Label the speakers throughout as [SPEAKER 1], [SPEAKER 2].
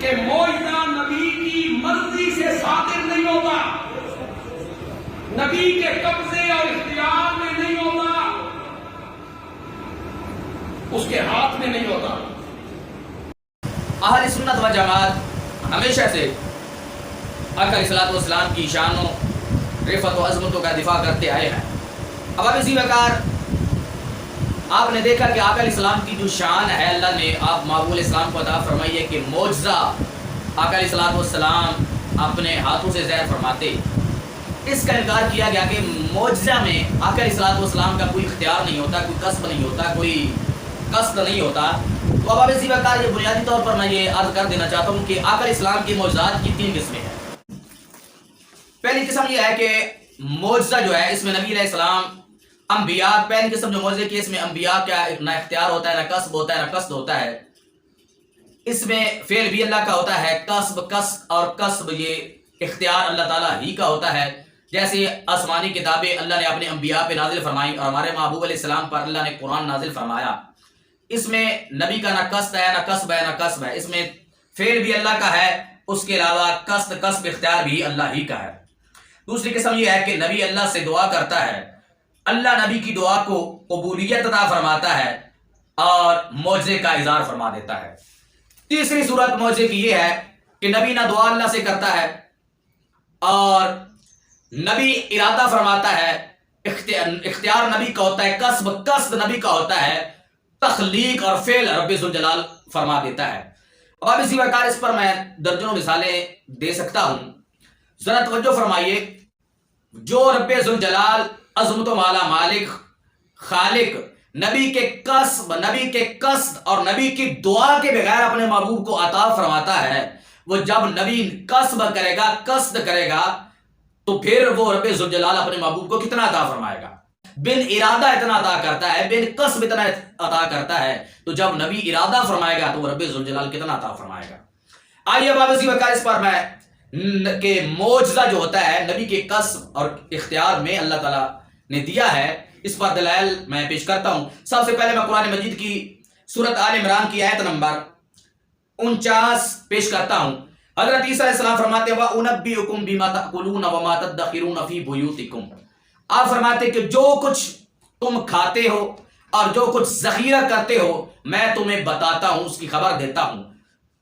[SPEAKER 1] کہ معجزہ نبی کی مرضی سے صادر نہیں ہوتا، نبی کے قبضے اور اختیار میں نہیں ہوتا، اس کے ہاتھ میں نہیں ہوتا۔
[SPEAKER 2] اہل سنت و جماعت ہمیشہ سے آقا علیہ السلام کی شانوں، رفعت و عظمتوں کا دفاع کرتے آئے ہیں۔ اب اسی وقار آپ نے دیکھا کہ آقا علیہ السلام کی جو شان ہے، اللہ نے آپ محبوب علیہ السلام کو عطا فرمائی ہے کہ معجزہ آقا علیہ السلام اپنے ہاتھوں سے ظاہر فرماتے۔ اس کا انکار کیا گیا کہ معجزہ میں آقا علیہ السلام کا کوئی اختیار نہیں ہوتا، کوئی کسب نہیں ہوتا، کوئی قصد نہیں ہوتا۔ تو اب اسی وقار یہ بنیادی طور پر میں یہ عرض کر دینا چاہتا ہوں کہ آقا علیہ السلام کی معجزات کی 3 قسمیں ہیں۔ پہلی قسم یہ ہے کہ معجزہ جو ہے اس میں نبی علیہ السلام انبیاء، پہلی قسم جو معجزے کی اس میں انبیاء کا نہ اختیار ہوتا ہے، نہ کسب ہوتا ہے، نہ قصد ہوتا ہے۔ اس میں فعل بھی اللہ کا ہوتا ہے، قصب یہ اختیار اللہ تعالیٰ ہی کا ہوتا ہے۔ جیسے آسمانی کتابیں اللہ نے اپنے انبیاء پہ نازل فرمائیں اور ہمارے محبوب علیہ السلام پر اللہ نے قرآن نازل فرمایا، اس میں نبی کا نہ قصد ہے، نہ کسب ہے، نہ کسب ہے۔ اس میں فعل بھی اللہ کا ہے، اس کے علاوہ کسب اختیار بھی اللہ ہی کا ہے۔ دوسری قسم یہ ہے کہ نبی اللہ سے دعا کرتا ہے، اللہ نبی کی دعا کو قبولیت عطا فرماتا ہے اور معجزے کا اظہار فرما دیتا ہے۔ تیسری صورت معجزے کی یہ ہے کہ نبی نہ دعا اللہ سے کرتا ہے اور نبی ارادہ فرماتا ہے، اختیار نبی کا ہوتا ہے، قصد نبی کا ہوتا ہے، تخلیق اور فعل رب ذوالجلال فرما دیتا ہے۔ اب اسی وقار اس پر میں درجنوں مثالیں دے سکتا ہوں، ذرا توجہ فرمائیے۔ جو رب ذوالجلال عظمت والا مالک خالق نبی کے قصد اور نبی کی دعا کے بغیر اپنے محبوب کو عطا فرماتا ہے، وہ جب نبی قصد کرے گا تو پھر وہ رب ذوالجلال اپنے محبوب کو کتنا عطا فرمائے گا؟ بن ارادہ اتنا عطا کرتا ہے، بن قصد اتنا عطا کرتا ہے، تو جب نبی ارادہ فرمائے گا تو وہ رب ذوالجلال کتنا عطا فرمائے گا؟ آئیے اب اسی وقت اس پر میں کہ معجزہ جو ہوتا ہے نبی کے قصد اور اختیار میں اللہ تعالیٰ نے دیا ہے، اس پر دلائل میں پیش کرتا ہوں۔ سب سے پہلے میں قرآن مجید کی سورۃ آل عمران کی آیت نمبر 49 پیش کرتا ہوں۔ حضرت عیسیٰ علیہ السلام فرماتے ہیں وَأُنَبِّئُكُم بِمَا تَأْكُلُونَ وَمَا تَدَّخِرُونَ فِي بُيُوتِكُمْ۔ آپ فرماتے کہ جو کچھ تم کھاتے ہو اور جو کچھ ذخیرہ کرتے ہو میں تمہیں بتاتا ہوں، اس کی خبر دیتا ہوں،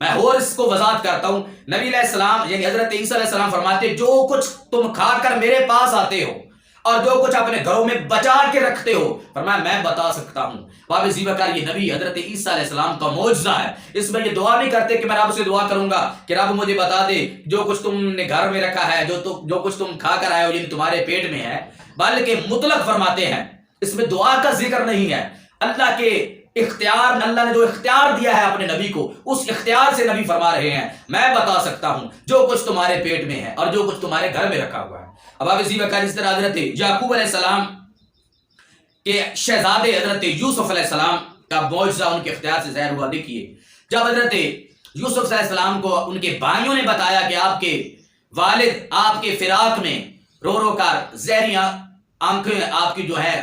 [SPEAKER 2] میں اور اس کو وضاحت کرتا ہوں۔ نبی علیہ السلام یعنی حضرت عیسیٰ علیہ السلام فرماتے جو کچھ تم کھا کر میرے پاس آتے ہو اور جو کچھ اپنے گھروں میں بچا کے رکھتے ہو، فرمایا میں بتا سکتا ہوں۔ واپس اسی وقت یہ نبی حضرت عیسیٰ علیہ السلام کا معجزہ ہے۔ اس میں یہ دعا نہیں کرتے کہ میں رب سے دعا کروں گا کہ رب مجھے بتا دے جو کچھ تم نے گھر میں رکھا ہے، جو کچھ تم کھا کر آئے ہو یعنی تمہارے پیٹ میں ہے، بلکہ مطلق فرماتے ہیں، اس میں دعا کا ذکر نہیں ہے۔ اللہ کے اختیار، اللہ نے جو اختیار دیا ہے اپنے نبی کو، اس اختیار سے نبی فرما رہے ہیں میں بتا سکتا ہوں جو کچھ تمہارے پیٹ میں ہے اور جو کچھ تمہارے گھر میں رکھا ہوا ہے۔ اب آپ اسی وقت اس طرح حضرت یعقوب علیہ السلام کے شہزادے حضرت یوسف علیہ السلام کا معجزہ ان کے اختیار سے ظاہر ہوا۔ دیکھیے جب حضرت یوسف علیہ السلام کو ان کے بھائیوں نے بتایا کہ آپ کے والد آپ کے فراق میں رو رو کر زہری آنکھیں آپ کی جو ہے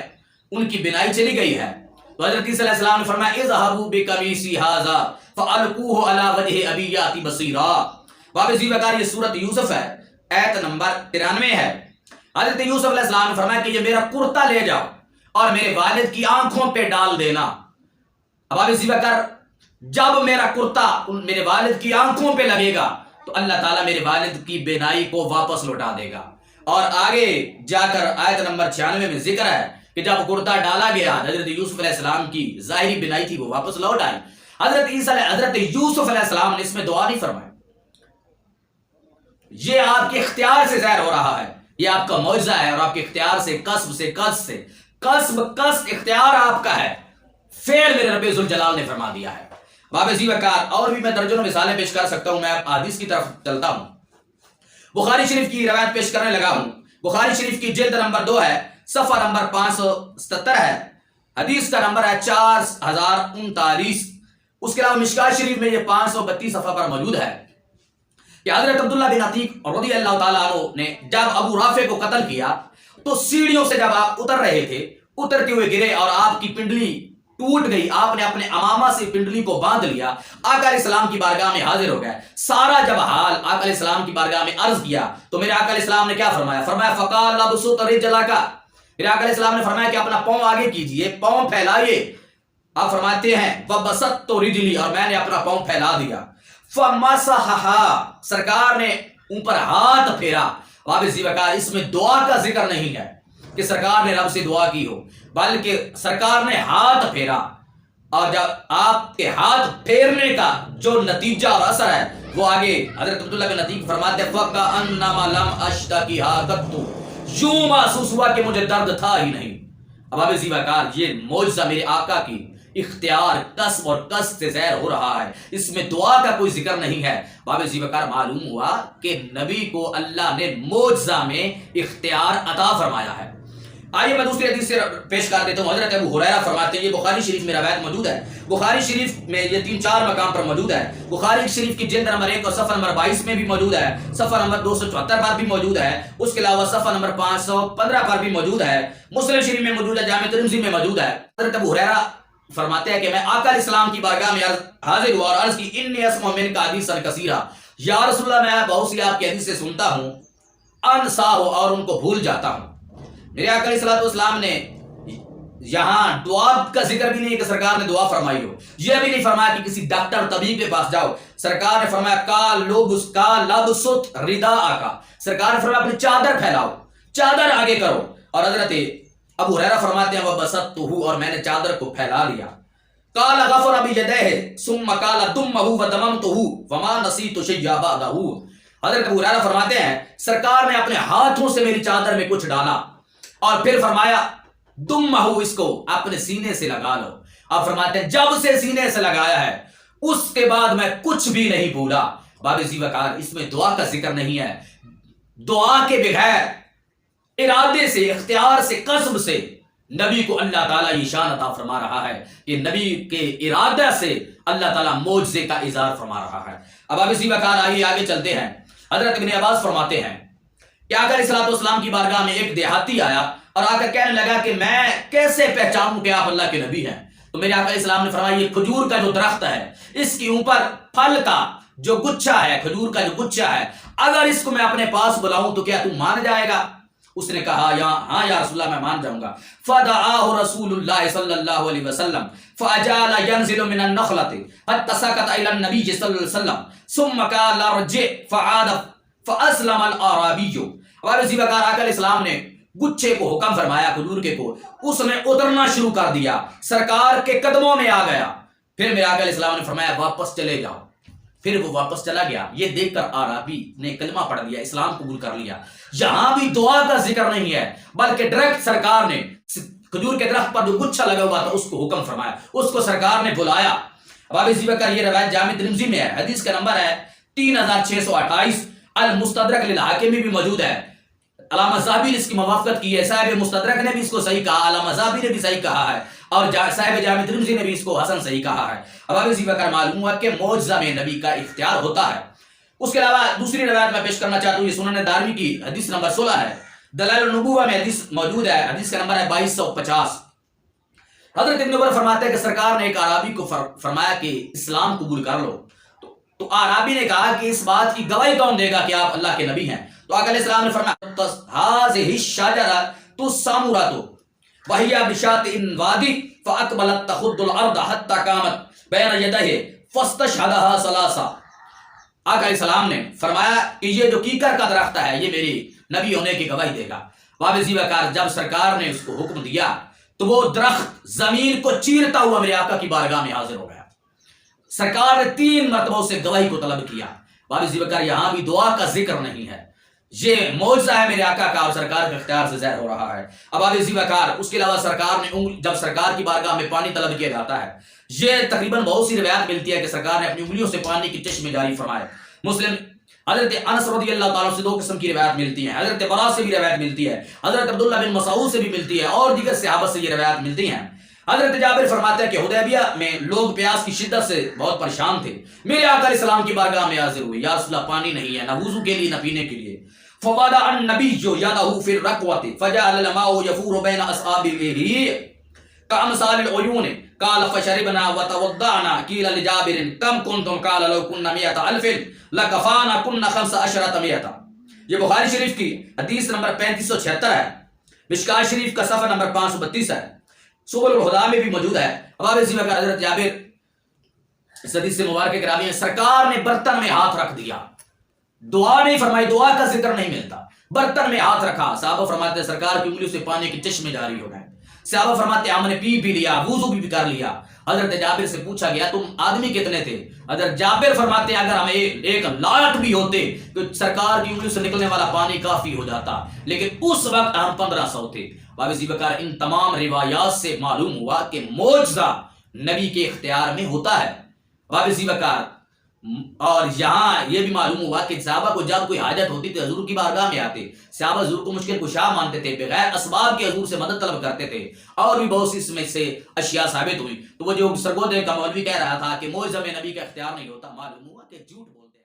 [SPEAKER 2] ان کی بینائی چلی گئی ہے، تو حضرت عیسیٰ علیہ السلام نے فرمایا اذهبوا بقمیصی ھذا فالقوه علی وجه ابی یاتی بصیرا۔ واپس یہ وقار یہ سورۃ یوسف ہے، آیت نمبر 93 ہے۔ حضرت یوسف علیہ السلام نے فرمایا کہ یہ میرا کرتا لے جاؤ اور میرے والد کی آنکھوں پہ ڈال دینا۔ اب آپ اسی وقت جب میرا کرتا میرے والد کی آنکھوں پہ لگے گا تو اللہ تعالیٰ میرے والد کی بینائی کو واپس لوٹا دے گا۔ اور آگے جا کر آیت نمبر 96 میں ذکر ہے کہ جب کرتا ڈالا گیا حضرت یوسف علیہ السلام کی ظاہری بینائی تھی وہ واپس لوٹ آئی۔ حضرت یوسف علیہ السلام نے اس میں دعا نہیں فرمائی، یہ آپ کے اختیار سے ظاہر ہو رہا ہے، یہ آپ کا معجزہ ہے اور آپ کے اختیار سے قصب اختیار آپ کا ہے، فعل میرے رب ذوالجلال نے فرما دیا ہے۔ واپس یہ وقار اور بھی میں درجنوں مثالیں پیش کر سکتا ہوں، میں اب حدیث کی طرف چلتا ہوں۔ بخاری شریف کی روایت پیش کرنے لگا ہوں۔ بخاری شریف کی جلد نمبر 2 ہے، صفحہ نمبر 577 ہے، حدیث کا نمبر ہے 4039۔ اس کے علاوہ مشکات شریف میں یہ 532 صفحہ پر موجود ہے کہ حضرت عبداللہ بن عتیق رضی اللہ تعالیٰ عنہ نے جب ابو رافع کو قتل کیا تو سیڑھیوں سے جب آپ اتر رہے تھے، اترتے ہوئے گرے اور آپ کی پنڈلی ٹوٹ گئی، آپ نے اپنے امامہ سے پنڈلی کو باندھ لیا، آقا علیہ السلام کی بارگاہ میں حاضر ہو گئے، سارا جب حال آقا علیہ السلام کی بارگاہ میں عرض کیا تو میرے آقا علیہ السلام نے کیا فرمایا؟ فرمایا فقال ابسط رجلک، میرے آقا علیہ السلام نے فرمایا کہ اپنا پاؤں آگے کیجئے، پاؤں پھیلائیے۔ آپ فرماتے ہیں وبسطت رجلی، اور میں نے اپنا پاؤں پھیلا دیا، فمسحھا، سرکار نے اوپر ہاتھ پھیرا۔ واپس وقار اس میں دعا کا ذکر نہیں ہے کہ سرکار نے رب سے دعا کی ہو، بلکہ سرکار نے ہاتھ پھیرا، اور جب آپ کے ہاتھ پھیرنے کا جو نتیجہ اور اثر ہے وہ آگے حضرت عبداللہ بن عتیق فرماتے ہیں فَكَأَنَّمَا لَمْ أَشْتَكِهَا قَطُّ، یوں محسوس ہوا کہ مجھے درد تھا ہی نہیں۔ اب آپ زیباکار یہ معجزہ میرے آقا کی اختیار، کسب اور قصد سے ظاہر ہو رہا ہے، اس میں دعا کا کوئی ذکر نہیں ہے۔ باب زیباکار معلوم ہوا کہ نبی کو اللہ نے معجزہ میں اختیار عطا فرمایا ہے۔ آئیے میں دوسری حدیث سے پیش کر دیتا ہوں۔ حضرت ابو ہریرہ فرماتے ہیں، یہ بخاری شریف میں روایت موجود ہے، بخاری شریف میں یہ 3-4 مقام پر موجود ہے، بخاری شریف کی جلد نمبر 1 اور صفحہ نمبر 22 میں بھی موجود ہے، صفحہ نمبر 274 پر بھی موجود ہے، اس کے علاوہ صفحہ نمبر 515 پر بھی موجود ہے، مسلم شریف میں موجود ہے، جامع ترمذی میں موجود ہے۔ حضرت ابو ہریرہ فرماتے ہیں کہ میں آقا علیہ السلام کی بارگاہ میں حاضر ہوا اور عرض کی انی اسمع منک حدیثا کثیرا، یا رسول اللہ میں بہت سی آپ کی حدیث سے سنتا ہوں، انسا ہو اور ان کو بھول جاتا ہوں۔ میرے آقا علیہ السلام نے یہاں دعا کا ذکر بھی نہیں کہ سرکار نے دعا فرمائی ہو، یہ بھی نہیں فرمایا کہ کسی ڈاکٹر طبیب کے پاس جاؤ، سرکار نے فرمایا کا لبسط رداءک، سرکار نے فرمایا اپنی چادر پھیلاؤ، چادر آگے کرو، اور حضرت ابو ہریرہ فرماتے ہیں وبسطتہ، اور میں نے چادر کو پھیلا لیا، قال غفر بیدیہ ثم قال دمہ وضممتہ وما نسیت شیئا بعدہ، حضرت ابو ہریرہ فرماتے ہیں سرکار نے اپنے ہاتھوں سے میری چادر میں کچھ ڈالا اور پھر فرمایا دمہ، اس کو اپنے سینے سے لگا لو۔ اب فرماتے ہیں جب سے سینے سے لگایا ہے اس کے بعد میں کچھ بھی نہیں بھولا۔ باب زیباکار اس میں دعا کا ذکر نہیں ہے، دعا کے بغیر ارادے سے، اختیار سے، قصب سے نبی کو اللہ تعالیٰ یہ شان عطا فرما رہا ہے کہ نبی کے ارادہ سے اللہ تعالیٰ معجزے کا اظہار فرما رہا ہے۔ اب آپ اسی وقار آئیے آگے چلتے ہیں۔ حضرت ابن عباس فرماتے ہیں کہ آقا علیہ السلام کی بارگاہ میں ایک دیہاتی آیا اور آ کر کہنے لگا کہ میں کیسے پہچانوں کہ آپ اللہ کے نبی ہیں؟ تو میرے آقا علیہ السلام نے فرمایا یہ کھجور کا جو درخت ہے، اس کے اوپر پھل کا جو گچھا ہے، کھجور کا جو گچھا ہے، اگر اس کو میں اپنے پاس بلاؤں تو کیا تم مان جائے گا؟ اس نے کہا ہاں یا رسول اللہ میں مان جاؤں گا۔ فدعاه رسول اللہ صلی اللہ علیہ وسلم فاجال ينزل من النخلة حتى سكت الى النبي صلی اللہ علیہ وسلم ثم قال ارجع فعاد فاسلم الاعرابي۔ اور اسی وقت آقا علیہ السلام نے گچھے کو حکم فرمایا، کھجور کے کو، اس نے اترنا شروع کر دیا، سرکار کے قدموں میں آ گیا۔ پھر میرے آقا علیہ السلام نے فرمایا واپس چلے جاؤ، پھر وہ واپس چلا گیا۔ یہ دیکھ کر عربی نے کلمہ پڑھ لیا، اسلام قبول کر لیا۔ یہاں بھی دعا کا ذکر نہیں ہے، بلکہ ڈائریکٹ سرکار نے کھجور کے درخت پر جو گچھا لگا ہوا تھا اس کو حکم فرمایا، اس کو سرکار نے بلایا۔ اب آپ اسی وقت یہ روایت جامع ترمذی میں ہے، حدیث کا نمبر ہے 3628، المستدرک للحاکم میں بھی موجود ہے۔ علامہ ذہبی نے اس کی موافقت کی ہے، صاحب مستدرک نے بھی اس کو صحیح کہا، علامہ ذہبی نے بھی صحیح کہا ہے، اور صاحب جامع ترمذی نے بھی اس کو حسن صحیح کہا ہے۔ اب آپ اسی وقت معلوم ہوا کہ معجزہ میں نبی کا اختیار ہوتا ہے۔ اس کے علاوہ دوسری روایت میں پیش کرنا چاہتا ہوں، یہ سنن دارمی کی حدیث نمبر 16 ہے، دلائل النبوہ میں حدیث موجود ہے، حدیث کا نمبر ہے 2250۔ حضرت ابن عمر فرماتے ہیں کہ سرکار نے ایک اعرابی کو فرمایا کہ اسلام قبول کر لو، تو اعرابی نے کہا کہ اس بات کی گواہی کون دے گا کہ آپ اللہ کے نبی ہیں؟ تو آقا علیہ السلام نے فرمایا هذه الشجرة السامرة وهي بشاطئ وادی فاقبلت تخض الارض حتى قامت بين يديه فاستشهدها ثلاثا۔ آقا علیہ السلام نے فرمایا کہ یہ جو کیکر کا درخت ہے یہ میری نبی ہونے کی گواہی دے گا۔ واپس وقار جب سرکار نے اس کو حکم دیا تو وہ درخت زمین کو چیرتا ہوا میرے آقا کی بارگاہ میں حاضر ہو گیا۔ سرکار نے 3 مرتبہ سے گواہی کو طلب کیا۔ واپس وقار یہاں بھی دعا کا ذکر نہیں ہے، یہ معجزہ ہے میرے آقا کا اور سرکار کے اختیار سے ظاہر ہو رہا ہے۔ اب آپ اسی وقار اس کے علاوہ سرکار نے جب سرکار کی بارگاہ میں پانی طلب کیا جاتا ہے، یہ تقریباً بہت سی روایات ملتی ہے کہ سرکار نے اپنی انگلیوں سے پانی کی چشمے جاری فرمائے۔ مسلم حضرت انس رضی اللہ تعالیٰ سے 2 قسم کی روایت ملتی ہیں، حضرت برا سے بھی روایت ملتی ہے، حضرت عبداللہ بن مسعود سے بھی ملتی ہے، اور دیگر صحابہ سے یہ روایت ملتی ہیں۔ حضرت جابر فرماتے ہیں کہ حدیبیہ میں لوگ پیاس کی شدت سے بہت پریشان تھے، میرے آقا علیہ السلام کی بارگاہ میں حاضر ہوئے، یا رسول اللہ پانی نہیں ہے، نہ وضو کے لیے نہ پینے کے لیے۔ فوضع النبی یده فی الرکوۃ فجعل الماء یفور بین اصابعہ کامثال العیون قال فشربنا وتوضعنا قيل لجابر كم كنتم قال لو كنا 100,000 لكفانا كنا 15 یہ بخاری شریف کی حدیث نمبر 3576 ہے، مشکات شریف کا صفحہ نمبر 532 ہے، سبل الہدیٰ میں بھی موجود ہے۔ اب آپ اسی وقت حضرت جابر اس حدیث سے مبارک گرامی ہے، سرکار نے برتن میں ہاتھ رکھ دیا، دعا نہیں فرمائی، دعا کا ذکر نہیں ملتا، برتن میں ہاتھ رکھا، صحابہ فرماتے ہیں سرکار کی انگلیوں سے پانی کے چشمے جاری ہو گئے، صحابہ فرماتے ہیں ہم نے پی لیا، وضو بھی کر لیا۔ حضرت جابر سے پوچھا گیا تم آدمی کتنے تھے؟ حضرت جابر فرماتے ہیں اگر ہمیں ایک لاٹ بھی ہوتے تو سرکار کی انگلیوں سے نکلنے والا پانی کافی ہو جاتا، لیکن اس وقت ہم 1500 تھے۔ واپسی بکار ان تمام روایات سے معلوم ہوا کہ معجزہ نبی کے اختیار میں ہوتا ہے۔ واپسی بکار اور یہاں یہ بھی معلوم ہوا کہ صحابہ کو جب کوئی حاجت ہوتی تو حضور کی بارگاہ میں آتے، صحابہ حضور کو مشکل کشا مانتے تھے، بغیر اسباب کے حضور سے مدد طلب کرتے تھے، اور بھی بہت سی اس میں سے اشیاء ثابت ہوئی۔ تو وہ جو سرگودے کا مولوی کہہ رہا تھا کہ معجزہ میں نبی کا اختیار نہیں ہوتا، معلوم ہوا کہ جھوٹ بولتے